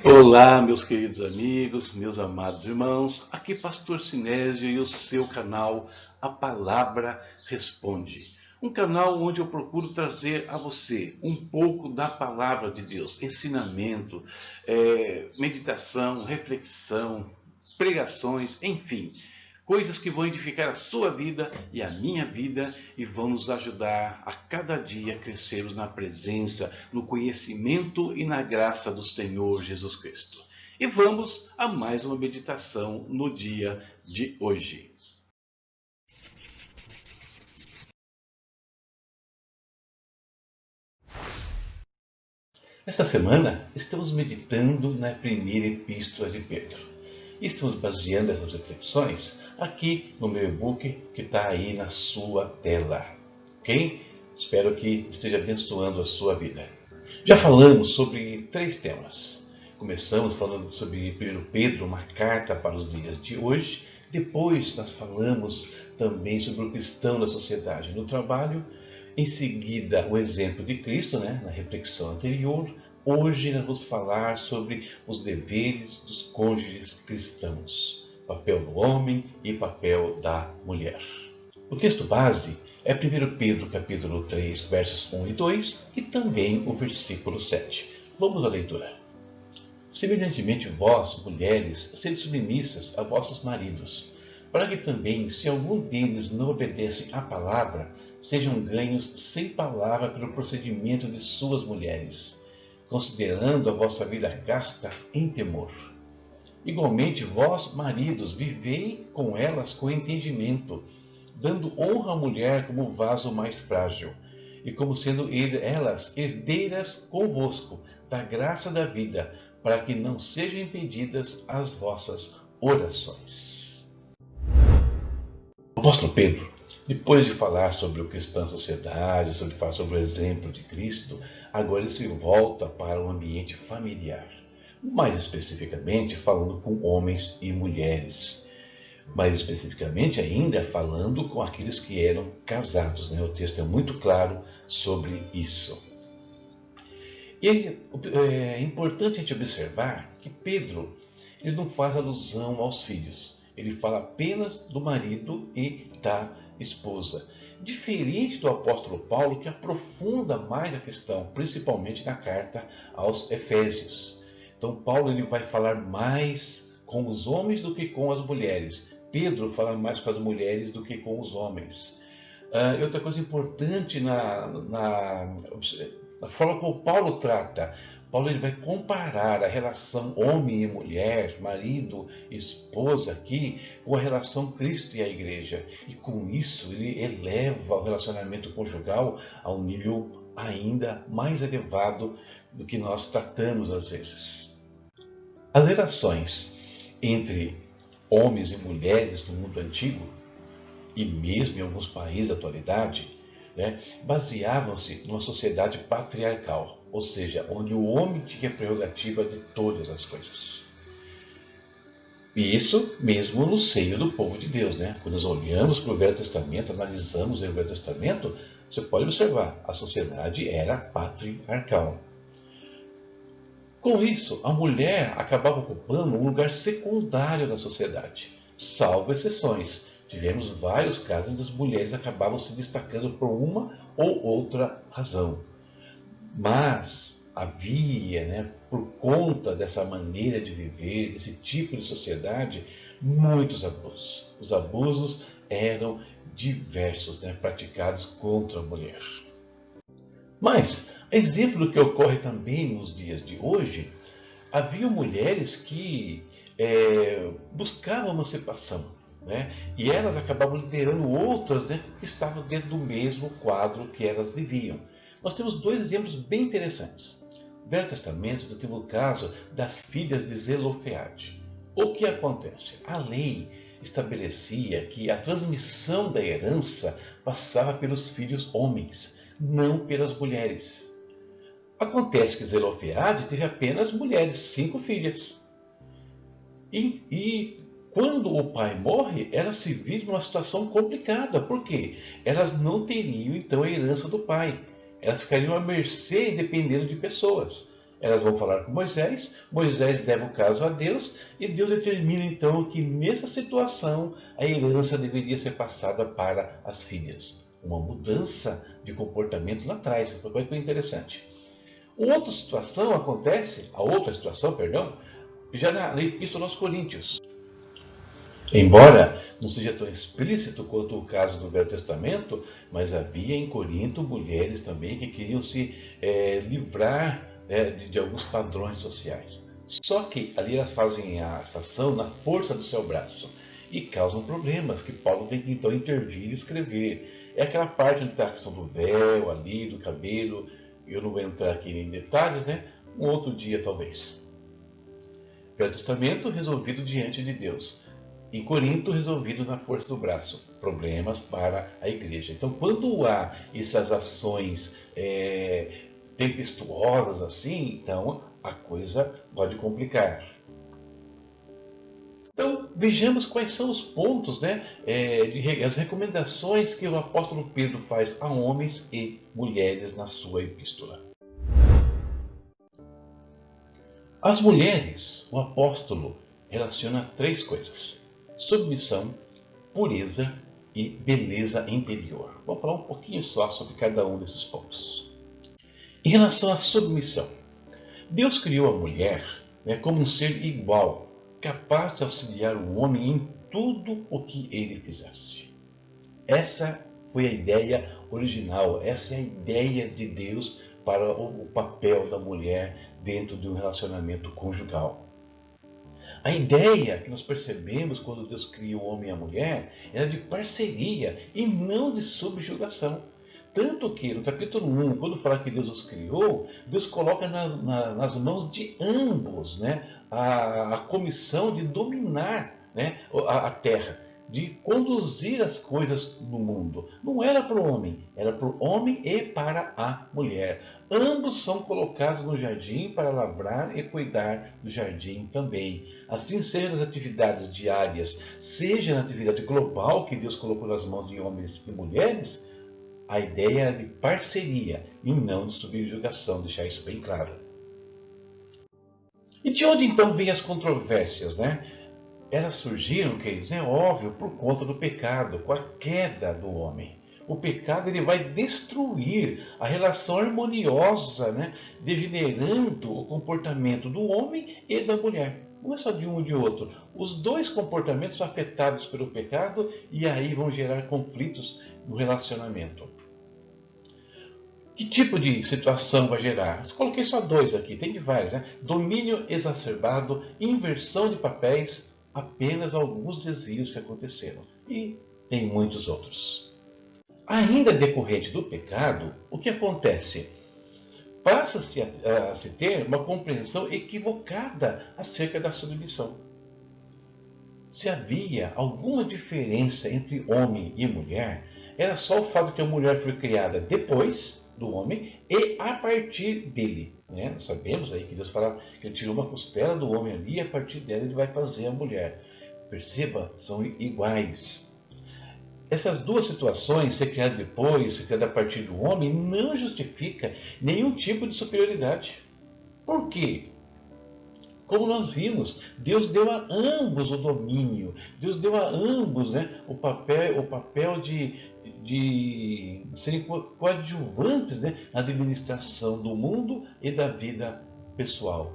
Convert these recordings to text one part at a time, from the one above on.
Olá, meus queridos amigos, meus amados irmãos, aqui Pastor Sinésio e o seu canal A Palavra Responde. Um canal onde eu procuro trazer a você um pouco da Palavra de Deus, ensinamento, meditação, reflexão, pregações, enfim, coisas que vão edificar a sua vida e a minha vida e vão nos ajudar a cada dia crescermos na presença, no conhecimento e na graça do Senhor Jesus Cristo. E vamos a mais uma meditação no dia de hoje. Esta semana estamos meditando na primeira epístola de Pedro. E estamos baseando essas reflexões aqui no meu e-book que está aí na sua tela. Ok? Espero que esteja abençoando a sua vida. Já falamos sobre 3 temas. Começamos falando sobre 1 Pedro, uma carta para os dias de hoje. Depois nós falamos também sobre o cristão na sociedade e no trabalho. Em seguida, o exemplo de Cristo, na reflexão anterior. Hoje nós vamos falar sobre os deveres dos cônjuges cristãos, papel do homem e papel da mulher. O texto base é 1 Pedro capítulo 3, versos 1 e 2 e também o versículo 7. Vamos à leitura. Semelhantemente vós, mulheres, sede submissas a vossos maridos, para que também, se algum deles não obedece à palavra, sejam ganhos sem palavra pelo procedimento de suas mulheres, considerando a vossa vida casta em temor. Igualmente, vós, maridos, vivei com elas com entendimento, dando honra à mulher como vaso mais frágil, e como sendo elas herdeiras convosco da graça da vida, para que não sejam impedidas as vossas orações. O apóstolo Pedro, depois de falar sobre o cristão na sociedade, sobre o exemplo de Cristo, agora ele se volta para o ambiente familiar. Mais especificamente falando com homens e mulheres. Mais especificamente ainda falando com aqueles que eram casados. O texto é muito claro sobre isso. E é importante a gente observar que Pedro ele não faz alusão aos filhos. Ele fala apenas do marido e da esposa. Diferente do apóstolo Paulo, que aprofunda mais a questão, principalmente na carta aos Efésios. Então Paulo ele vai falar mais com os homens do que com as mulheres. Pedro fala mais com as mulheres do que com os homens. Outra coisa importante na forma como Paulo trata. Paulo ele vai comparar a relação homem e mulher, marido e esposa aqui, com a relação Cristo e a igreja. E com isso ele eleva o relacionamento conjugal a um nível ainda mais elevado do que nós tratamos às vezes. As relações entre homens e mulheres no mundo antigo, e mesmo em alguns países da atualidade, baseavam-se numa sociedade patriarcal, ou seja, onde o homem tinha a prerrogativa de todas as coisas. E isso mesmo no seio do povo de Deus. Quando nós olhamos para o Velho Testamento, analisamos o Velho Testamento, você pode observar, a sociedade era patriarcal. Com isso, a mulher acabava ocupando um lugar secundário na sociedade, salvo exceções. Tivemos vários casos onde as mulheres acabavam se destacando por uma ou outra razão. Mas havia, por conta dessa maneira de viver, desse tipo de sociedade, muitos abusos. Os abusos eram diversos, praticados contra a mulher. Mas, exemplo do que ocorre também nos dias de hoje, havia mulheres que buscavam emancipação. E elas acabavam liderando outras que estavam dentro do mesmo quadro que elas viviam. Nós temos 2 exemplos bem interessantes. No Velho Testamento, nós temos o caso das filhas de Zelofeade. O que acontece? A lei estabelecia que a transmissão da herança passava pelos filhos homens, não pelas mulheres. Acontece que Zelofeade teve apenas mulheres, 5 filhas. E quando o pai morre, elas se viram numa situação complicada. Por quê? Elas não teriam, então, a herança do pai. Elas ficariam à mercê dependendo de pessoas. Elas vão falar com Moisés, Moisés leva o caso a Deus e Deus determina então que nessa situação a herança deveria ser passada para as filhas. Uma mudança de comportamento lá atrás, foi uma coisa interessante. A outra situação, já na Epístola aos Coríntios. Embora não seja tão explícito quanto o caso do Velho Testamento, mas havia em Corinto mulheres também que queriam se livrar de alguns padrões sociais. Só que ali elas fazem essa ação na força do seu braço e causam problemas que Paulo tem que então intervir e escrever. É aquela parte onde está a questão do véu ali, do cabelo. Eu não vou entrar aqui em detalhes, né? Um outro dia talvez. Velho Testamento resolvido diante de Deus. Em Corinto, resolvido na força do braço. Problemas para a igreja. Então, quando há essas ações tempestuosas assim, então a coisa pode complicar. Então, vejamos quais são os pontos, as recomendações que o apóstolo Pedro faz a homens e mulheres na sua epístola. As mulheres, o apóstolo relaciona 3 coisas: submissão, pureza e beleza interior. Vou falar um pouquinho só sobre cada um desses pontos. Em relação à submissão, Deus criou a mulher como um ser igual, capaz de auxiliar o homem em tudo o que ele fizesse. Essa foi a ideia original, essa é a ideia de Deus para o papel da mulher dentro de um relacionamento conjugal. A ideia que nós percebemos quando Deus criou o homem e a mulher era de parceria e não de subjugação. Tanto que no capítulo 1, quando fala que Deus os criou, Deus coloca nas mãos de ambos a comissão de dominar a terra, de conduzir as coisas no mundo. Não era para o homem, era para o homem e para a mulher. Ambos são colocados no jardim para lavrar e cuidar do jardim também. Assim seja nas atividades diárias, seja na atividade global que Deus colocou nas mãos de homens e mulheres, a ideia era de parceria e não de subjugação, deixar isso bem claro. E de onde então vêm as controvérsias, Elas surgiram, queridos, é óbvio, por conta do pecado, com a queda do homem. O pecado ele vai destruir a relação harmoniosa, degenerando o comportamento do homem e da mulher. Não é só de um e de outro. Os dois comportamentos são afetados pelo pecado e aí vão gerar conflitos no relacionamento. Que tipo de situação vai gerar? Eu coloquei só 2 aqui, tem de vários. Domínio exacerbado, inversão de papéis, apenas alguns desvios que aconteceram. E tem muitos outros. Ainda decorrente do pecado, o que acontece? Passa-se a se ter uma compreensão equivocada acerca da submissão. Se havia alguma diferença entre homem e mulher, era só o fato que a mulher foi criada depois do homem e a partir dele. Nós sabemos aí que Deus fala que ele tirou uma costela do homem ali e a partir dela ele vai fazer a mulher. Perceba, são iguais. Essas duas situações, ser criada depois, ser criada a partir do homem, não justifica nenhum tipo de superioridade. Por quê? Como nós vimos, Deus deu a ambos o domínio, Deus deu a ambos o papel de serem coadjuvantes na administração do mundo e da vida pessoal.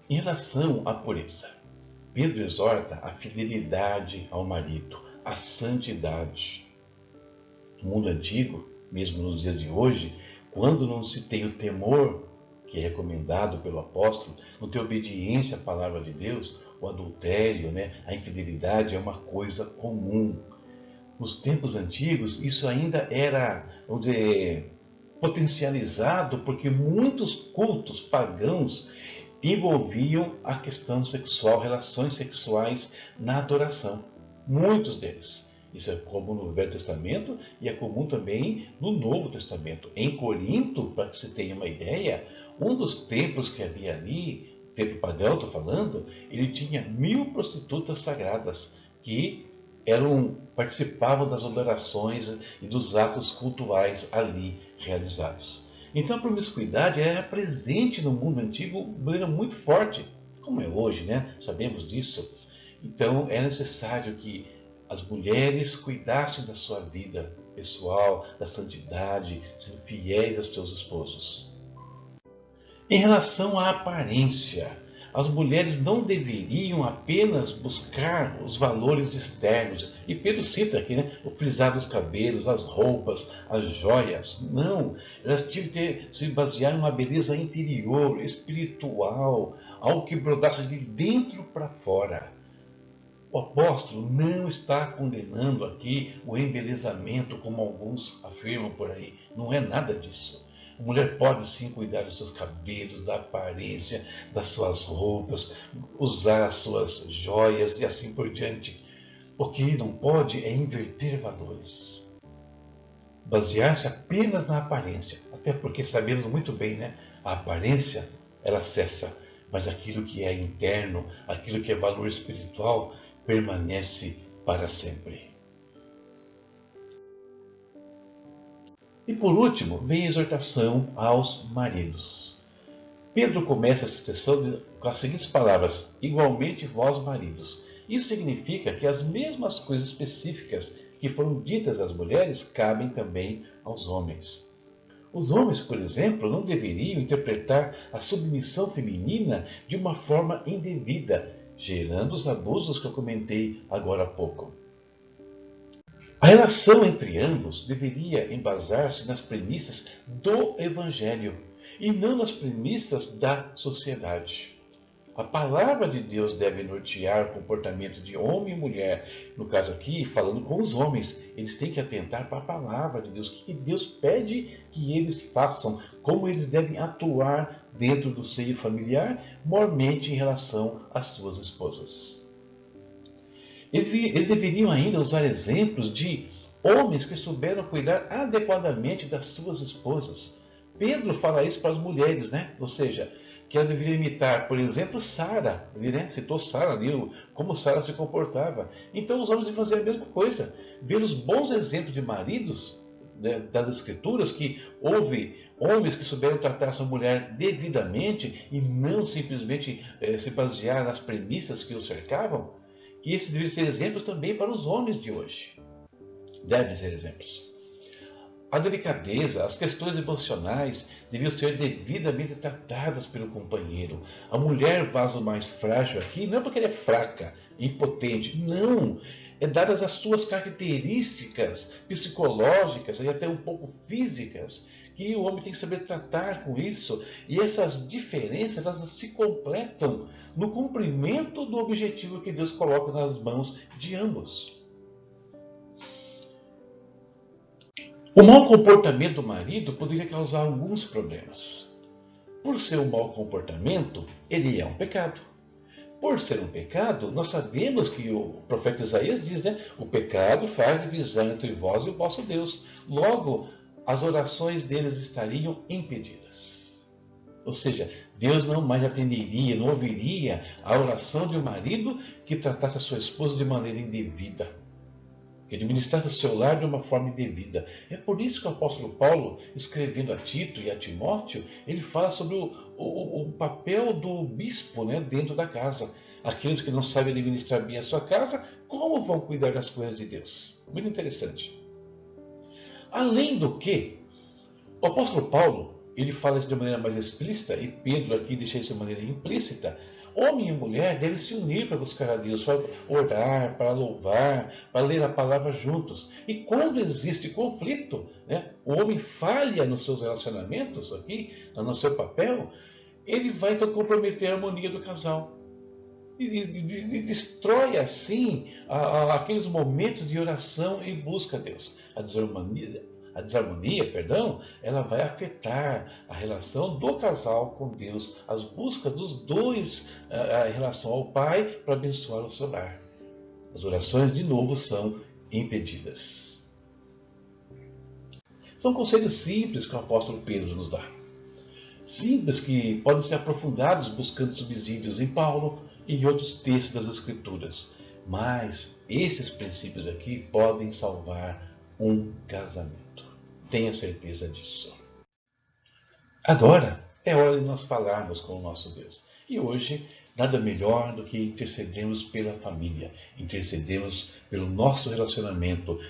Em relação à pureza, Pedro exorta a fidelidade ao marido, a santidade. No mundo antigo, mesmo nos dias de hoje, quando não se tem o temor que é recomendado pelo apóstolo, não tem obediência à palavra de Deus, o adultério, a infidelidade é uma coisa comum. Nos tempos antigos, isso ainda era, vamos dizer, potencializado, porque muitos cultos pagãos envolviam a questão sexual, relações sexuais na adoração. Muitos deles. Isso é comum no Velho Testamento e é comum também no Novo Testamento. Em Corinto, para que se tenha uma ideia, um dos templos que havia ali, templo pagão, estou falando, ele tinha 1000 prostitutas sagradas que participavam das adorações e dos atos cultuais ali realizados. Então a promiscuidade era presente no mundo antigo de maneira muito forte, como é hoje, né? Sabemos disso. Então é necessário que as mulheres cuidassem da sua vida pessoal, da santidade, sendo fiéis aos seus esposos. Em relação à aparência, as mulheres não deveriam apenas buscar os valores externos. E Pedro cita aqui, né? O frisar dos cabelos, as roupas, as joias. Não, elas tinham que se basear em uma beleza interior, espiritual, algo que brotasse de dentro para fora. O apóstolo não está condenando aqui o embelezamento, como alguns afirmam por aí. Não é nada disso. A mulher pode sim cuidar dos seus cabelos, da aparência, das suas roupas, usar as suas joias e assim por diante. O que não pode é inverter valores. Basear-se apenas na aparência. Até porque sabemos muito bem, né? A aparência, ela cessa. Mas aquilo que é interno, aquilo que é valor espiritual, permanece para sempre. E por último, vem a exortação aos maridos. Pedro começa essa sessão com as seguintes palavras: igualmente vós maridos. Isso significa que as mesmas coisas específicas que foram ditas às mulheres cabem também aos homens. Os homens, por exemplo, não deveriam interpretar a submissão feminina de uma forma indevida, gerando os abusos que eu comentei agora há pouco. A relação entre ambos deveria embasar-se nas premissas do Evangelho e não nas premissas da sociedade. A palavra de Deus deve nortear o comportamento de homem e mulher. No caso aqui, falando com os homens, eles têm que atentar para a palavra de Deus, o que Deus pede que eles façam, como eles devem atuar dentro do seio familiar, mormente em relação às suas esposas. Eles deveriam ainda usar exemplos de homens que souberam cuidar adequadamente das suas esposas. Pedro fala isso para as mulheres, né? Ou seja, que ela deveria imitar, por exemplo, Sara. Ele, né, citou Sara ali, como Sara se comportava. Então os homens devem fazer a mesma coisa. Ver os bons exemplos de maridos, né, das Escrituras, que houve homens que souberam tratar sua mulher devidamente e não simplesmente se basear nas premissas que o cercavam. E esses deveriam ser exemplos também para os homens de hoje. Devem ser exemplos. A delicadeza, as questões emocionais deviam ser devidamente tratadas pelo companheiro. A mulher, vaso mais frágil aqui, não é porque ela é fraca, impotente, não. É dadas as suas características psicológicas e até um pouco físicas, que o homem tem que saber tratar com isso. E essas diferenças, elas se completam no cumprimento do objetivo que Deus coloca nas mãos de ambos. O mau comportamento do marido poderia causar alguns problemas. Por ser um mau comportamento, ele é um pecado. Por ser um pecado, nós sabemos que o profeta Isaías diz, né? O pecado faz divisão entre vós e o vosso Deus. Logo, as orações deles estariam impedidas. Ou seja, Deus não mais atenderia, não ouviria a oração de um marido que tratasse a sua esposa de maneira indevida, que administrasse o seu lar de uma forma indevida. É por isso que o apóstolo Paulo, escrevendo a Tito e a Timóteo, ele fala sobre o papel do bispo, né, dentro da casa. Aqueles que não sabem administrar bem a sua casa, como vão cuidar das coisas de Deus? Muito interessante. Além do que, o apóstolo Paulo, ele fala isso de maneira mais explícita, e Pedro aqui deixa isso de maneira implícita. Homem e mulher devem se unir para buscar a Deus, para orar, para louvar, para ler a palavra juntos. E quando existe conflito, né, o homem falha nos seus relacionamentos aqui, no seu papel, ele vai então comprometer a harmonia do casal. E destrói assim aqueles momentos de oração e busca a Deus. A desarmonia, ela vai afetar a relação do casal com Deus, as buscas dos dois em relação ao Pai para abençoar o seu lar. As orações, de novo, são impedidas. São conselhos simples que o apóstolo Pedro nos dá. Simples que podem ser aprofundados buscando subsídios em Paulo e em outros textos das Escrituras. Mas esses princípios aqui podem salvar um casamento. Tenha certeza disso. Agora é hora de nós falarmos com o nosso Deus. E hoje, nada melhor do que intercedermos pela família, intercedermos pelo nosso relacionamento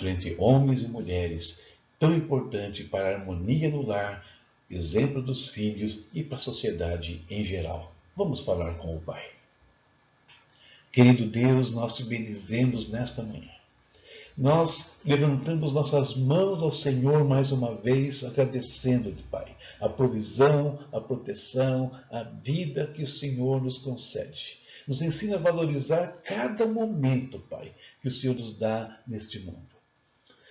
entre homens e mulheres, tão importante para a harmonia no lar, exemplo dos filhos e para a sociedade em geral. Vamos falar com o Pai. Querido Deus, nós te bendizemos nesta manhã. Nós levantamos nossas mãos ao Senhor mais uma vez, agradecendo-lhe, Pai, a provisão, a proteção, a vida que o Senhor nos concede. Nos ensina a valorizar cada momento, Pai, que o Senhor nos dá neste mundo.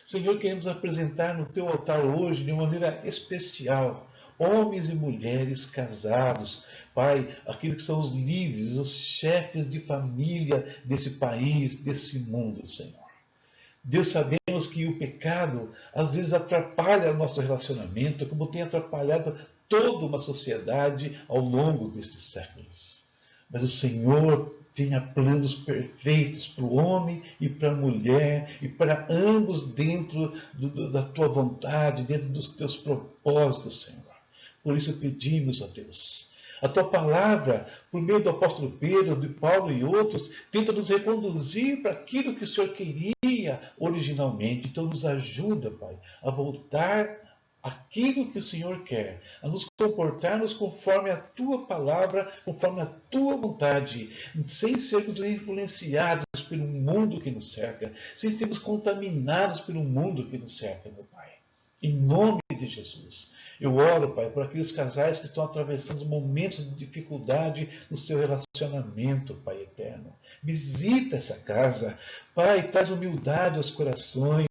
Senhor, queremos apresentar no teu altar hoje, de uma maneira especial, homens e mulheres casados, Pai, aqueles que são os líderes, os chefes de família desse país, desse mundo, Senhor. Deus, sabemos que o pecado às vezes atrapalha o nosso relacionamento, como tem atrapalhado toda uma sociedade ao longo destes séculos. Mas o Senhor tenha planos perfeitos para o homem e para a mulher, e para ambos dentro da tua vontade, dentro dos teus propósitos, Senhor. Por isso pedimos a Deus. A tua palavra, por meio do apóstolo Pedro, de Paulo e outros, tenta nos reconduzir para aquilo que o Senhor queria originalmente. Então nos ajuda, Pai, a voltar àquilo que o Senhor quer, a nos comportarmos conforme a tua palavra, conforme a tua vontade, sem sermos influenciados pelo mundo que nos cerca, sem sermos contaminados pelo mundo que nos cerca, meu Pai. Em nome de Jesus. Eu oro, Pai, por aqueles casais que estão atravessando momentos de dificuldade no seu relacionamento, Pai eterno. Visita essa casa. Pai, traz humildade aos corações,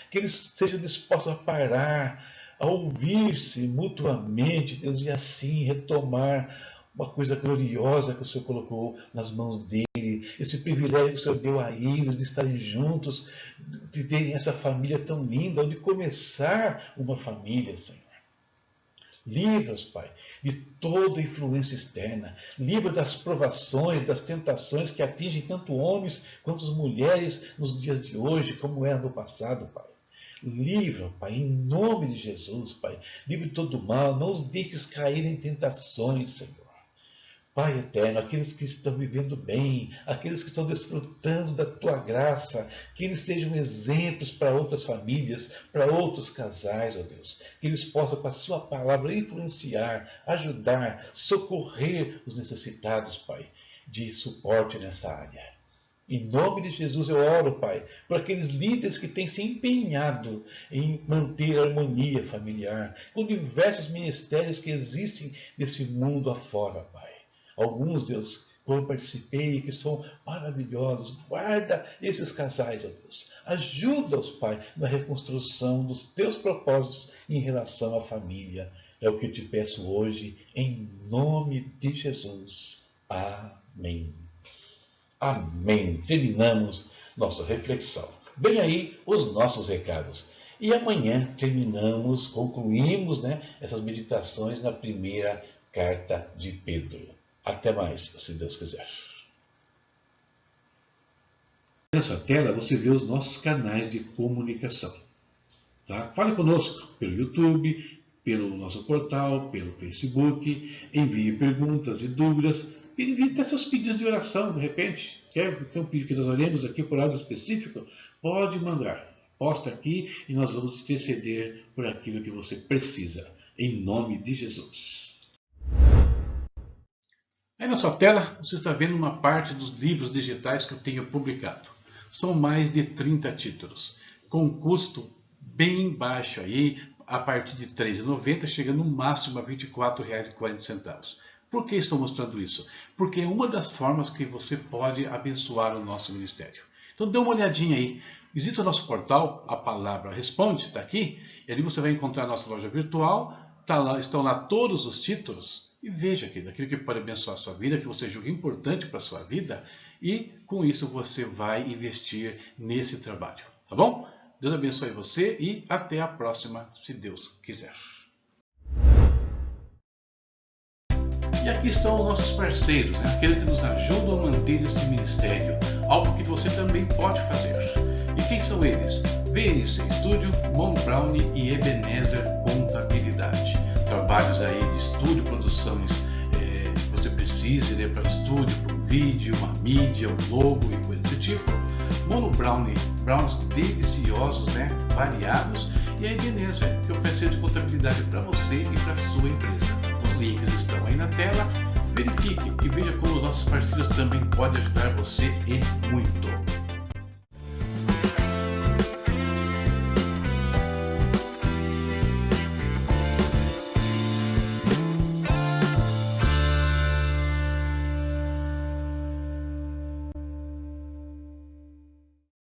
que eles sejam dispostos a parar, a ouvir-se mutuamente, Deus, e assim retomar uma coisa gloriosa que o Senhor colocou nas mãos dele, esse privilégio que o Senhor deu a eles de estarem juntos, de terem essa família tão linda, de começar uma família, Senhor. Livra-os, Pai, de toda influência externa. Livra das provações, das tentações que atingem tanto homens quanto mulheres nos dias de hoje, como era no passado, Pai. Livra, Pai, em nome de Jesus, Pai. Livre de todo mal, não os deixes cair em tentações, Senhor. Pai eterno, aqueles que estão vivendo bem, aqueles que estão desfrutando da tua graça, que eles sejam exemplos para outras famílias, para outros casais, ó Deus. Que eles possam, com a sua palavra, influenciar, ajudar, socorrer os necessitados, Pai, de suporte nessa área. Em nome de Jesus eu oro, Pai, por aqueles líderes que têm se empenhado em manter a harmonia familiar, com diversos ministérios que existem nesse mundo afora, Pai. Alguns, Deus, como eu participei, que são maravilhosos. Guarda esses casais, ó Deus. Ajuda-os, Pai, na reconstrução dos teus propósitos em relação à família. É o que eu te peço hoje, em nome de Jesus. Amém. Amém. Terminamos nossa reflexão. Vem aí os nossos recados. E amanhã concluímos, essas meditações na primeira carta de Pedro. Até mais, se Deus quiser. Nessa tela você vê os nossos canais de comunicação. Tá? Fale conosco pelo YouTube, pelo nosso portal, pelo Facebook. Envie perguntas e dúvidas. Envie até seus pedidos de oração, de repente. Quer um pedido que nós oremos aqui por algo específico? Pode mandar. Posta aqui e nós vamos interceder por aquilo que você precisa. Em nome de Jesus. Aí na sua tela você está vendo uma parte dos livros digitais que eu tenho publicado. São mais de 30 títulos, com um custo bem baixo aí, a partir de R$ 3,90, chegando no máximo a R$ 24,40. Por que estou mostrando isso? Porque é uma das formas que você pode abençoar o nosso ministério. Então dê uma olhadinha aí. Visita o nosso portal, a palavra responde, está aqui. E ali você vai encontrar a nossa loja virtual. Estão lá todos os títulos. E veja aquilo que pode abençoar a sua vida, que você julga importante para a sua vida. E com isso você vai investir nesse trabalho. Tá bom? Deus abençoe você e até a próxima, se Deus quiser. E aqui estão os nossos parceiros, aqueles que nos ajudam a manter este ministério, algo que você também pode fazer. E quem são eles? VNC Studio, Mon Brown e Ebenezer Contabilidade. trabalhos aí de estúdio, produções que você precise, né, para estúdio, para um vídeo, uma mídia, um logo e coisa desse tipo. Mono browns deliciosos, né, variados, e a Ebenezer, que oferece de contabilidade para você e para sua empresa. Os links estão aí na tela. Verifique e veja como os nossos parceiros também podem ajudar você e muito.